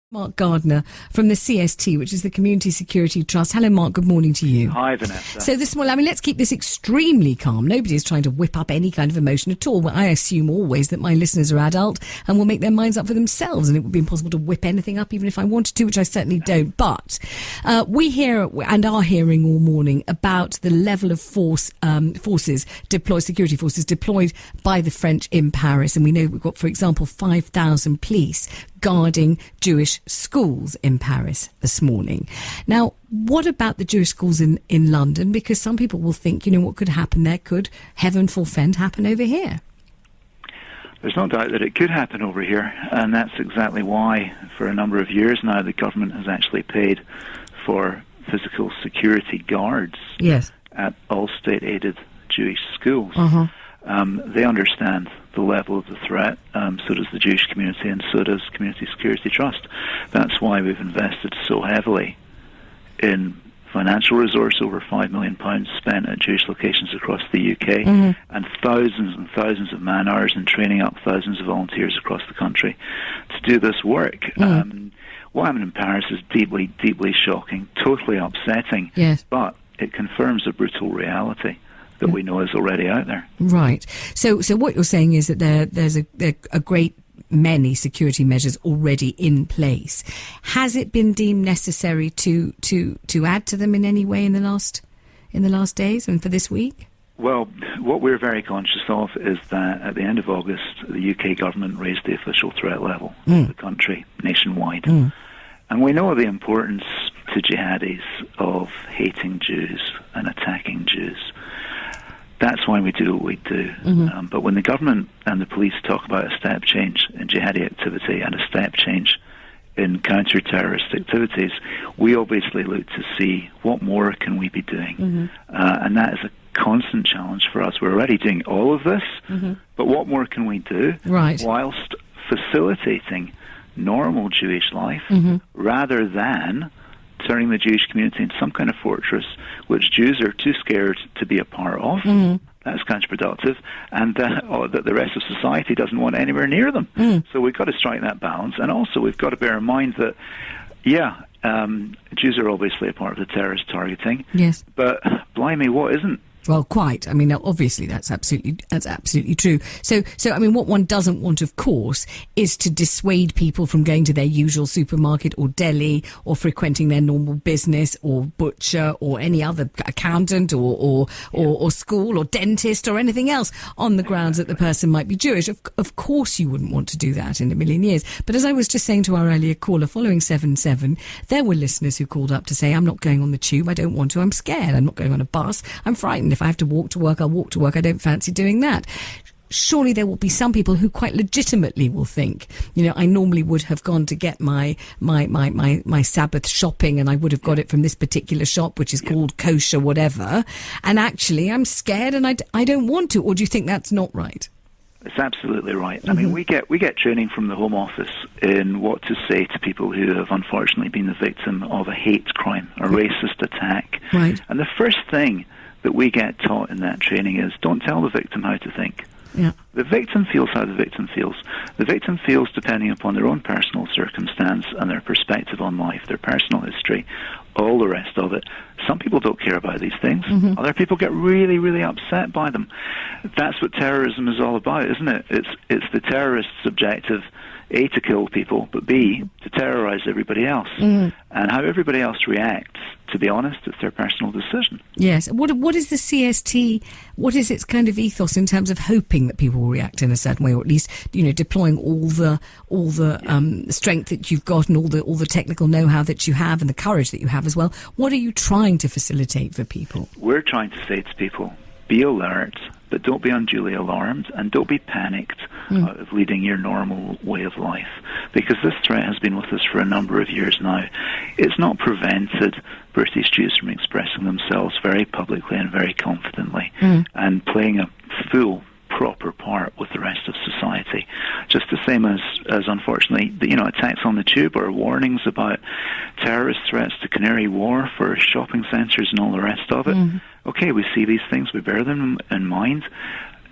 Mark Gardner from the CST, which is the Community Security Trust. Hello, Mark. Good morning to you. Hi, Vanessa. So this morning, let's keep this extremely calm. Nobody is trying to whip up any kind of emotion at all. I assume always that my listeners are adult and will make their minds up for themselves, and it would be impossible to whip anything up, even if I wanted to, which I certainly don't. But we hear and are hearing all morning about the level of security forces deployed by the French in Paris, and we know we've got, for example, 5,000 police guarding Jewish schools in Paris this morning. Now, what about the Jewish schools in London? Because some people will think, what could happen there could, heaven forfend, happen over here. There's no doubt that it could happen over here, and that's exactly why, for a number of years now, the government has actually paid for physical security guards at all state-aided Jewish schools. They understand the level of the threat, so does the Jewish community, and so does Community Security Trust. That's why we've invested so heavily in financial resource, over £5 million spent at Jewish locations across the UK, and thousands of man-hours in training up thousands of volunteers across the country to do this work. What happened in Paris is deeply, deeply shocking, totally upsetting, but it confirms a brutal reality that we know is already out there. Right. So what you're saying is that there's a great many security measures already in place. Has it been deemed necessary to add to them in any way in the last days and for this week? Well, what we're very conscious of is that at the end of August, the UK government raised the official threat level of the country nationwide. And we know the importance to jihadis of hating Jews and attacking Jews. That's why we do what we do. But when the government and the police talk about a step change in jihadi activity and a step change in counter-terrorist activities, we obviously look to see what more can we be doing. And that is a constant challenge for us. We're already doing all of this, but what more can we do whilst facilitating normal Jewish life rather than turning the Jewish community into some kind of fortress which Jews are too scared to be a part of. That's counterproductive, and that the rest of society doesn't want anywhere near them. So we've got to strike that balance, and also we've got to bear in mind that, Jews are obviously a part of the terrorist targeting. But blimey, what isn't? Well, quite. I mean, obviously that's absolutely true. So, I mean, what one doesn't want, of course, is to dissuade people from going to their usual supermarket or deli or frequenting their normal business or butcher or any other accountant or school or dentist or anything else on the grounds that the person might be Jewish. Of course you wouldn't want to do that in a million years. But as I was just saying to our earlier caller, following 7/7, there were listeners who called up to say, I'm not going on the tube, I don't want to, I'm scared, I'm not going on a bus, I'm frightened. If I have to walk to work, I'll walk to work. I don't fancy doing that. Surely there will be some people who quite legitimately will think, I normally would have gone to get my Sabbath shopping and I would have got it from this particular shop, which is called kosher whatever. And actually I'm scared and I don't want to. Or do you think that's not right? It's absolutely right. I mean, we get training from the Home Office in what to say to people who have unfortunately been the victim of a hate crime, a racist attack. And the first thing that we get taught in that training is don't tell the victim how to think. The victim feels how the victim feels. The victim feels depending upon their own personal circumstance and their perspective on life, their personal history, all the rest of it. Some people don't care about these things. Other people get really, really upset by them. That's what terrorism is all about, isn't it? It's the terrorist's objective, A, to kill people, but B, to terrorize everybody else. And how everybody else reacts, to be honest, it's their personal decision. Yes. What is the CST, what is its kind of ethos in terms of hoping that people will react in a certain way, or at least, deploying all the strength that you've got and all the technical know-how that you have and the courage that you have as well? What are you trying to facilitate for people? We're trying to say to people, be alert, but don't be unduly alarmed, and don't be panicked out of leading your normal way of life, because this threat has been with us for a number of years now. It's not prevented British Jews from expressing themselves very publicly and very confidently and playing a full, proper part with the rest of society. Just the same as unfortunately, attacks on the tube or warnings about terrorist threats to Canary Wharf or shopping centres and all the rest of it. Okay, we see these things, we bear them in mind.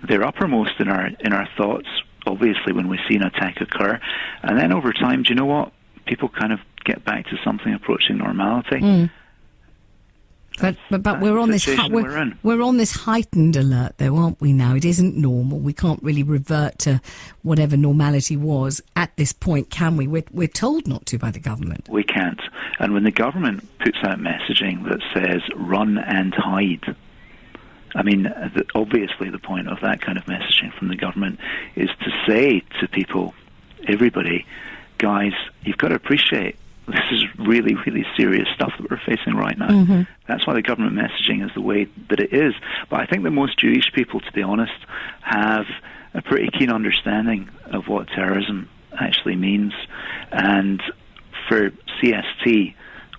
They're uppermost in our thoughts, obviously, when we see an attack occur. And then over time, do you know what? people kind of get back to something approaching normality. But we're on this we're on this heightened alert, though, aren't we? Now it isn't normal. We can't really revert to whatever normality was at this point, can we? We're told not to by the government. We can't. And when the government puts out messaging that says "run and hide," I mean, obviously the point of that kind of messaging from the government is to say to people, everybody, guys, you've got to appreciate this is really, really serious stuff that we're facing right now. That's why the government messaging is the way that it is. But I think that most Jewish people, to be honest, have a pretty keen understanding of what terrorism actually means. And for CST,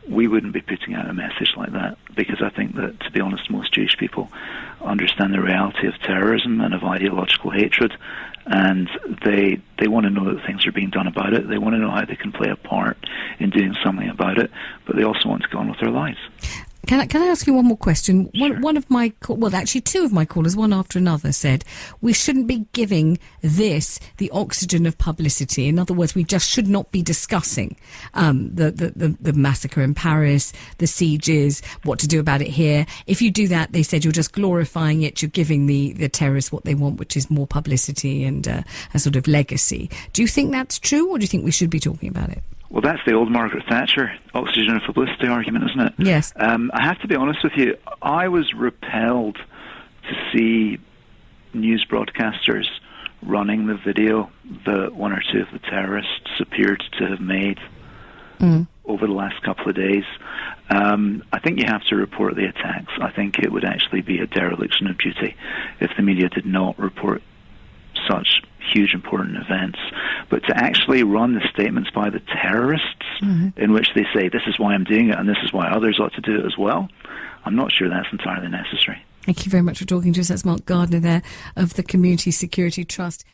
we wouldn't be putting out a message like that, because I think that, to be honest, most Jewish people understand the reality of terrorism and of ideological hatred, and they want to know that things are being done about it. They want to know how they can play a part in doing something about it, but they also want to go on with their lives. Can I ask you one more question? Sure. One of my, well, actually two of my callers, one after another, said we shouldn't be giving this the oxygen of publicity. In other words, we just should not be discussing the massacre in Paris, the sieges, what to do about it here. If you do that, they said you're just glorifying it. You're giving the terrorists what they want, which is more publicity and a sort of legacy. Do you think that's true, or do you think we should be talking about it? Well, that's the old Margaret Thatcher oxygen of publicity argument, isn't it? Yes. I have to be honest with you. I was repelled to see news broadcasters running the video that one or two of the terrorists appeared to have made over the last couple of days. I think you have to report the attacks. I think it would actually be a dereliction of duty if the media did not report such huge important events. But to actually run the statements by the terrorists in which they say, this is why I'm doing it and this is why others ought to do it as well, I'm not sure that's entirely necessary. Thank you very much for talking to us. That's Mark Gardner there of the Community Security Trust.